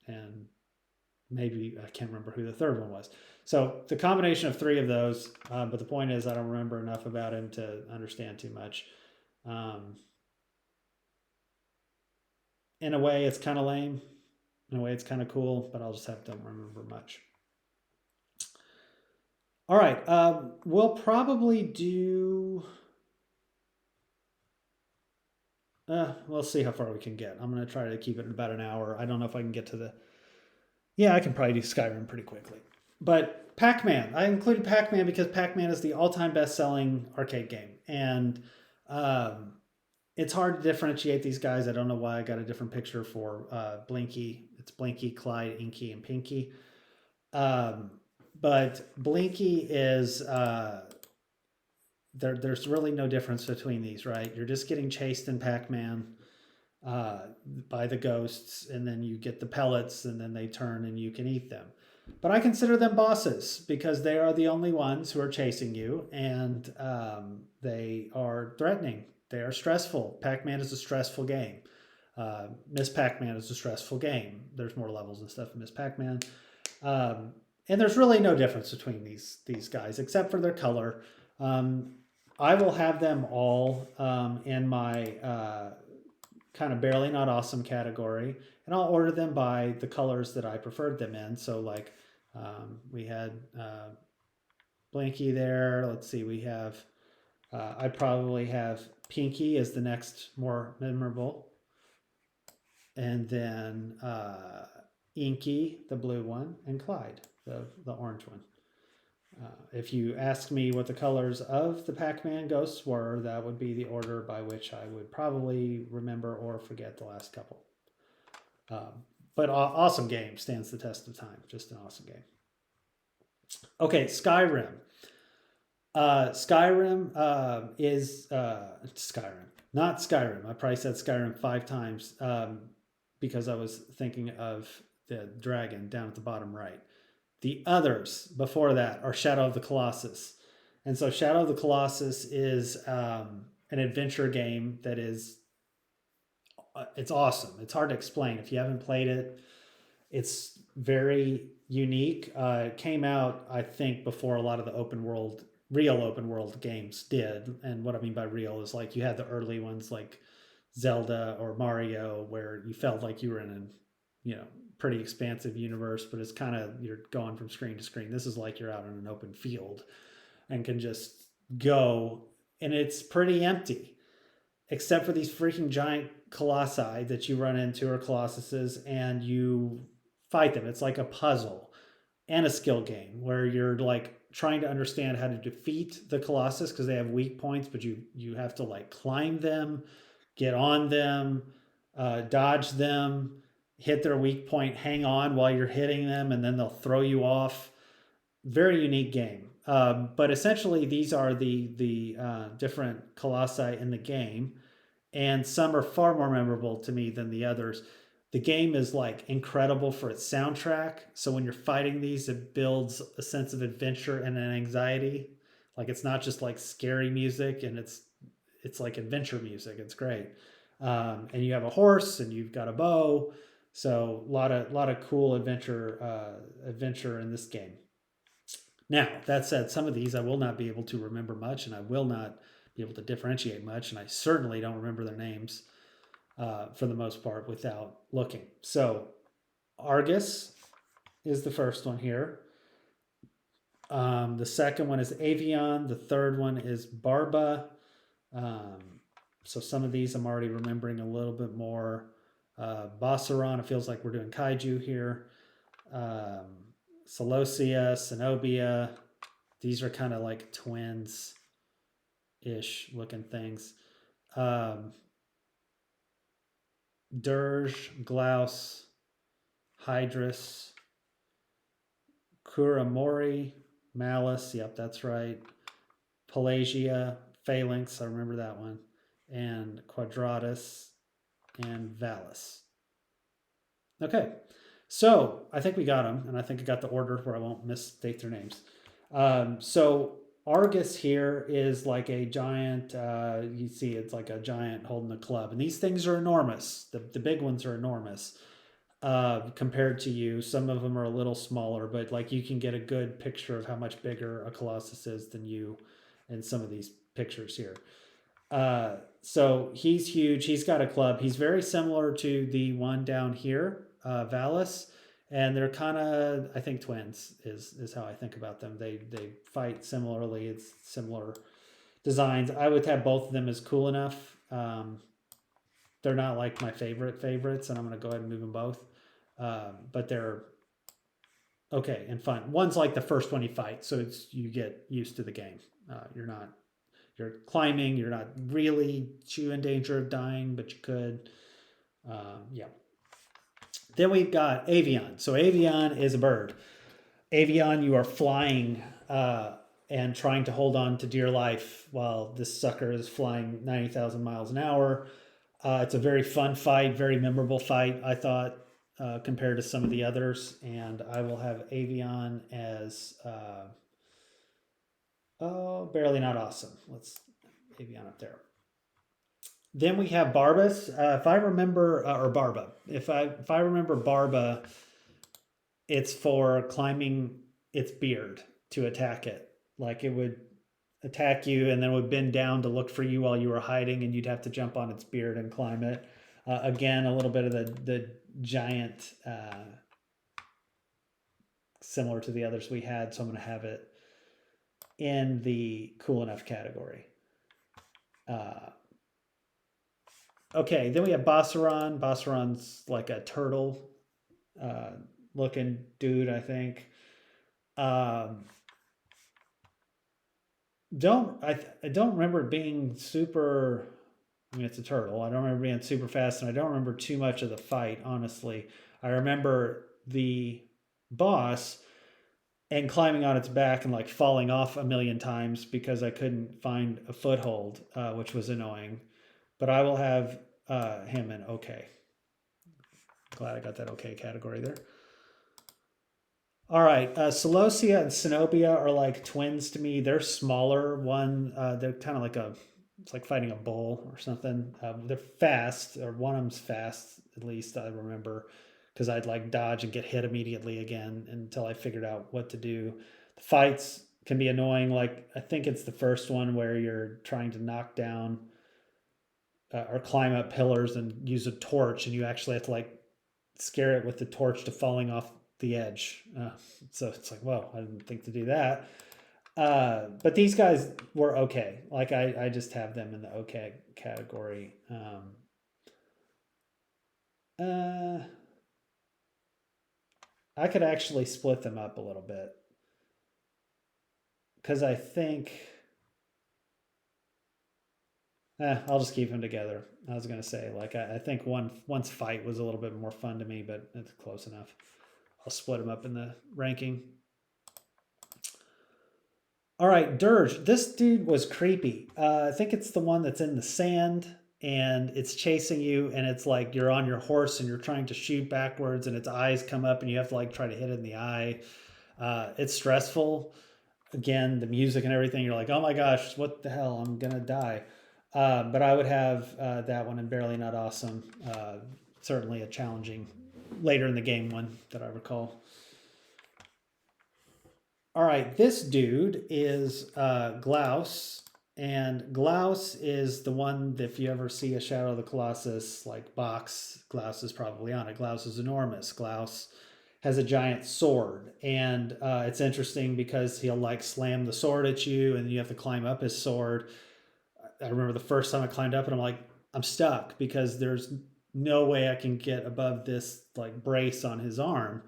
and maybe I can't remember who the third one was. So the combination of three of those, but the point is I don't remember enough about him to understand too much. In a way, it's kind of lame. In a way, it's kind of cool, but I'll just have to remember much. All right, we'll probably do. We'll see how far we can get. I'm going to try to keep it about an hour. I don't know if I can get to the. Yeah, I can probably do Skyrim pretty quickly. But Pac-Man, I included Pac-Man because Pac-Man is the all-time best-selling arcade game, and it's hard to differentiate these guys. I don't know why I got a different picture for Blinky. It's Blinky, Clyde, Inky, and Pinky. But Blinky is there's really no difference between these, right? You're just getting chased in Pac-Man by the ghosts, and then you get the pellets, and then they turn and you can eat them. But I consider them bosses because they are the only ones who are chasing you, and they are threatening. They are stressful. Pac-Man is a stressful game. Miss Pac-Man is a stressful game. There's more levels and stuff in Miss Pac-Man. And there's really no difference between these guys except for their color. I will have them all in my kind of barely not awesome category, and I'll order them by the colors that I preferred them in. So like we had Blinky there. Let's see, we have I probably have Pinky as the next more memorable, and then Inky, the blue one, and Clyde, the orange one. If you ask me what the colors of the Pac-Man ghosts were, that would be the order by which I would probably remember or forget the last couple. But awesome game, stands the test of time. Just an awesome game. Okay, Skyrim. Skyrim is Skyrim, not Skyrim. I probably said Skyrim 5 times because I was thinking of the dragon down at the bottom right. The others before that are Shadow of the Colossus. And so Shadow of the Colossus is an adventure game that is, it's awesome. It's hard to explain. If you haven't played it, It's very unique. It came out, I think, before a lot of the real open world games did. And what I mean by real is like you had the early ones like Zelda or Mario, where you felt like you were in a, pretty expansive universe, but it's kind of you're going from screen to screen. This is like you're out in an open field and can just go, and it's pretty empty except for these freaking giant colossi that you run into, or colossuses, and you fight them. It's like a puzzle and a skill game where you're like trying to understand how to defeat the colossus because they have weak points, but you have to like climb them, get on them, dodge them, hit their weak point, hang on while you're hitting them, and then they'll throw you off. Very unique game. But essentially, these are the different colossi in the game, and some are far more memorable to me than the others. The game is like incredible for its soundtrack. So when you're fighting these, it builds a sense of adventure and an anxiety. Like it's not just like scary music, and it's like adventure music. It's great. And you have a horse, and you've got a bow. So a lot of cool adventure in this game. Now, that said, some of these I will not be able to remember much, and I will not be able to differentiate much, and I certainly don't remember their names for the most part without looking. So, Argus is the first one here. The second one is Avion. The third one is Barba. So some of these I'm already remembering a little bit more. Bossaron, it feels like we're doing kaiju here. Celosia, Cenobia. These are kind of like twins ish looking things. Dirge, Glaus, Hydrus, Kuramori, Malice. Yep, that's right. Pelagia, Phalanx. I remember that one. And Quadratus and Valus. Okay. So I think we got them, and I think I got the order where I won't misstate their names. So Argus here is like a giant, you see it's like a giant holding a club. And these things are enormous. The big ones are enormous compared to you. Some of them are a little smaller, but like you can get a good picture of how much bigger a Colossus is than you in some of these pictures here. So he's huge. He's got a club. He's very similar to the one down here, Valus, and they're kind of, I think, twins is how I think about them. They fight similarly. It's similar designs. I would have both of them as cool enough. They're not like my favorites, and I'm going to go ahead and move them both. But they're okay and fun. One's like the first one you fight, so you get used to the game. You're climbing. You're not really too in danger of dying, but you could. Yeah. Then we've got Avion. So Avion is a bird. Avion, you are flying and trying to hold on to dear life while this sucker is flying 90,000 miles an hour. It's a very fun fight, very memorable fight, I thought, compared to some of the others. And I will have Avion as barely not awesome. Let's Avion up there. Then we have Barbas. If I remember, or Barba. If I remember Barba, it's for climbing its beard to attack it. Like it would attack you and then would bend down to look for you while you were hiding, and you'd have to jump on its beard and climb it. Again, a little bit of the giant, similar to the others we had. So I'm going to have it in the cool enough category. Okay, then we have Bossaron. Bossaron's like a turtle looking dude, I think. I don't remember it being super. I mean, it's a turtle. I don't remember being super fast, and I don't remember too much of the fight, honestly. I remember the boss and climbing on its back and like falling off a million times because I couldn't find a foothold, which was annoying. But I will have him in okay. Glad I got that okay category there. All right, Celosia and Cenobia are like twins to me. They're smaller. They're kind of like it's like fighting a bull or something. They're fast, or one of them's fast, at least I remember, because I'd like dodge and get hit immediately again until I figured out what to do. The fights can be annoying. Like I think it's the first one where you're trying to knock down or climb up pillars and use a torch, and you actually have to like scare it with the torch to falling off the edge. So it's like, whoa, I didn't think to do that. But these guys were okay. Like I just have them in the okay category. I could actually split them up a little bit because I think I'll just keep them together. I was gonna say like I think one's fight was a little bit more fun to me, but it's close enough. I'll split them up in the ranking. All right, Dirge. This dude was creepy. I think it's the one that's in the sand and it's chasing you, and it's like you're on your horse and you're trying to shoot backwards, and its eyes come up, and you have to like try to hit it in the eye. It's stressful. Again, the music and everything. You're like, oh my gosh, what the hell? I'm gonna die. But I would have that one and Barely Not Awesome. Certainly a challenging later in the game one that I recall. All right, this dude is Glaus, and Glaus is the one that if you ever see a Shadow of the Colossus like box, Glaus is probably on it. Glaus is enormous. Glaus has a giant sword, and it's interesting because he'll like slam the sword at you, and you have to climb up his sword. I remember the first time I climbed up, and I'm like, I'm stuck because there's no way I can get above this like brace on his arm.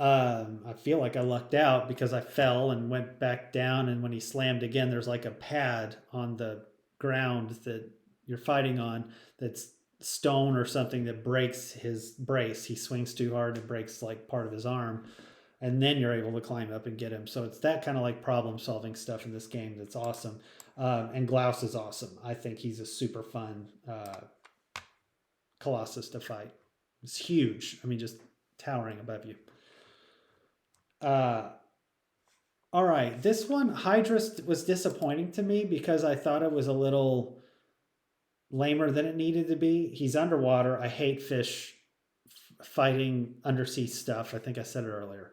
I feel like I lucked out because I fell and went back down. And when he slammed again, there's like a pad on the ground that you're fighting on that's stone or something that breaks his brace. He swings too hard and breaks like part of his arm. And then you're able to climb up and get him. So it's that kind of like problem solving stuff in this game that's awesome. And Glaus is awesome. I think he's a super fun Colossus to fight. It's huge. I mean, just towering above you. All right, this one Hydra was disappointing to me because I thought it was a little lamer than it needed to be. He's underwater. I hate fish fighting undersea stuff. I think I said it earlier.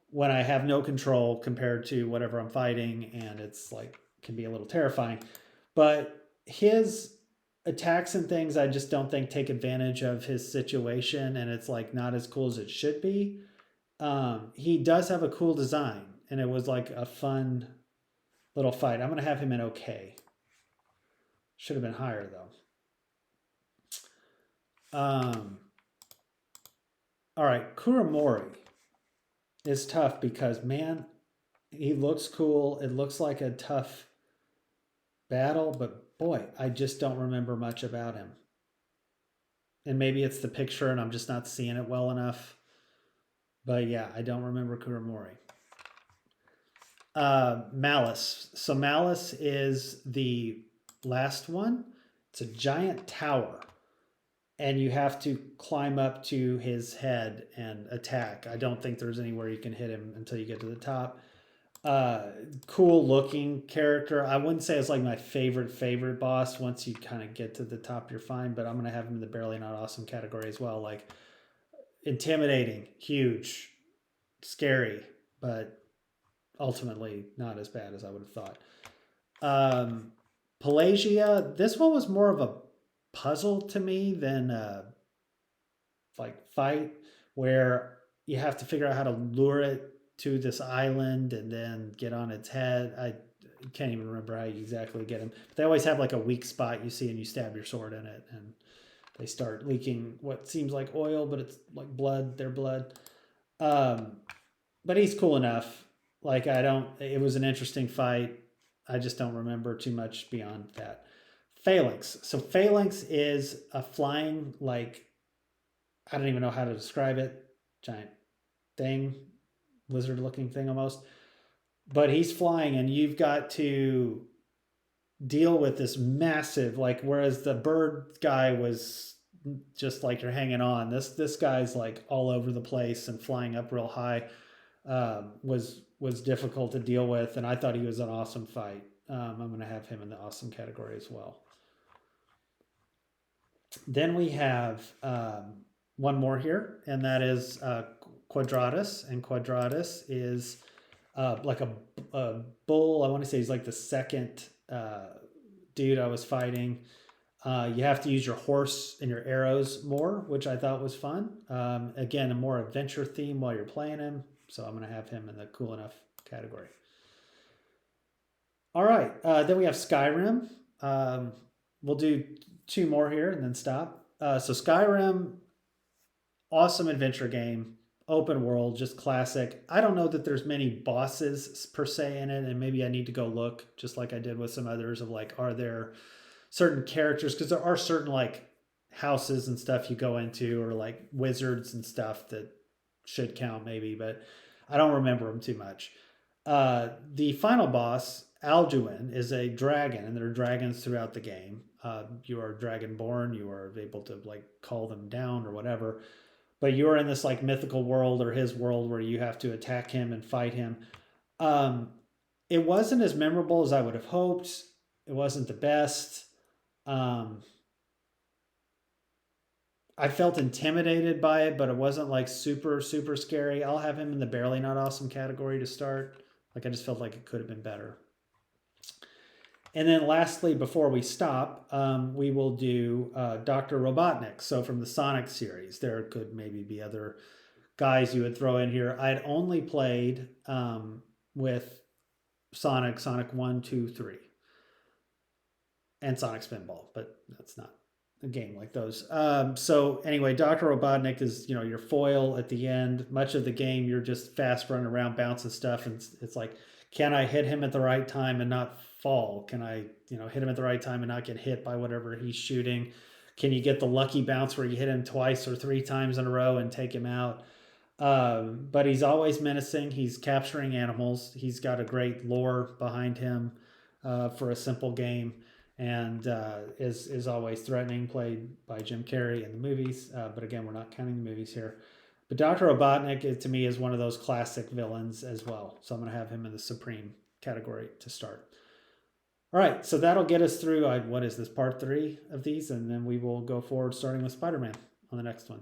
When I have no control compared to whatever I'm fighting, and it's like can be a little terrifying. But his attacks and things I just don't think take advantage of his situation, and it's like not as cool as it should be. He does have a cool design, and it was like a fun little fight. I'm gonna have him in okay. Should have been higher though. All right, Kuramori is tough because man, he looks cool. It looks like a tough battle, but boy, I just don't remember much about him. And maybe it's the picture and I'm just not seeing it well enough. But yeah, I don't remember Kuramori. Malice. So Malice is the last one. It's a giant tower. And you have to climb up to his head and attack. I don't think there's anywhere you can hit him until you get to the top. Cool looking character. I wouldn't say it's like my favorite boss. Once you kind of get to the top, you're fine. But I'm going to have him in the Barely Not Awesome category as well. Like intimidating, huge, scary, but ultimately not as bad as I would have thought. Pelagia, this one was more of a puzzle to me than like fight, where you have to figure out how to lure it to this island and then get on its head. I can't even remember how you exactly get them, but they always have like a weak spot you see and you stab your sword in it and they start leaking what seems like oil, but it's like blood, their blood. But he's cool enough. Like it was an interesting fight. I just don't remember too much beyond that. Phalanx. So Phalanx is a flying, like, I don't even know how to describe it. Giant thing, lizard looking thing almost. But he's flying and you've got to deal with this massive, like, whereas the bird guy was just like you're hanging on. This guy's like all over the place and flying up real high. Was difficult to deal with, and I thought he was an awesome fight. I'm going to have him in the awesome category as well. Then we have one more here, and that is Quadratus. And Quadratus is like a bull. I want to say he's like the second dude I was fighting. You have to use your horse and your arrows more, which I thought was fun. Again, a more adventure theme while you're playing him. So I'm going to have him in the cool enough category. All right. Then we have Skyrim. We'll do two more here and then stop. So Skyrim, awesome adventure game, open world, just classic. I don't know that there's many bosses per se in it, and maybe I need to go look, just like I did with some others, of like, are there certain characters? Because there are certain like houses and stuff you go into, or like wizards and stuff that should count maybe, but I don't remember them too much. The final boss, Alduin, is a dragon, and there are dragons throughout the game. You are dragonborn. You are able to like call them down or whatever. But you're in this like mythical world, or his world, where you have to attack him and fight him. Um, it wasn't as memorable as I would have hoped. It wasn't the best. Um, I felt intimidated by it, but it wasn't like super, super scary. I'll have him in the barely not awesome category to start. Like, I just felt like it could have been better. And then lastly, before we stop, we will do Dr. Robotnik. So from the Sonic series, there could maybe be other guys you would throw in here. I'd only played with Sonic 1, 2, 3, and Sonic Spinball, but that's not a game like those. So anyway, Dr. Robotnik is, your foil at the end. Much of the game, you're just fast running around, bouncing stuff, and it's like, can I hit him at the right time and not fall? Can I, hit him at the right time and not get hit by whatever he's shooting? Can you get the lucky bounce where you hit him twice or three times in a row and take him out? But he's always menacing. He's capturing animals. He's got a great lore behind him for a simple game, and is always threatening, played by Jim Carrey in the movies. But again, we're not counting the movies here. But Dr. Robotnik, to me, is one of those classic villains as well. So I'm going to have him in the Supreme category to start. All right, so that'll get us through, what is this, part 3 of these? And then we will go forward starting with Spider-Man on the next one.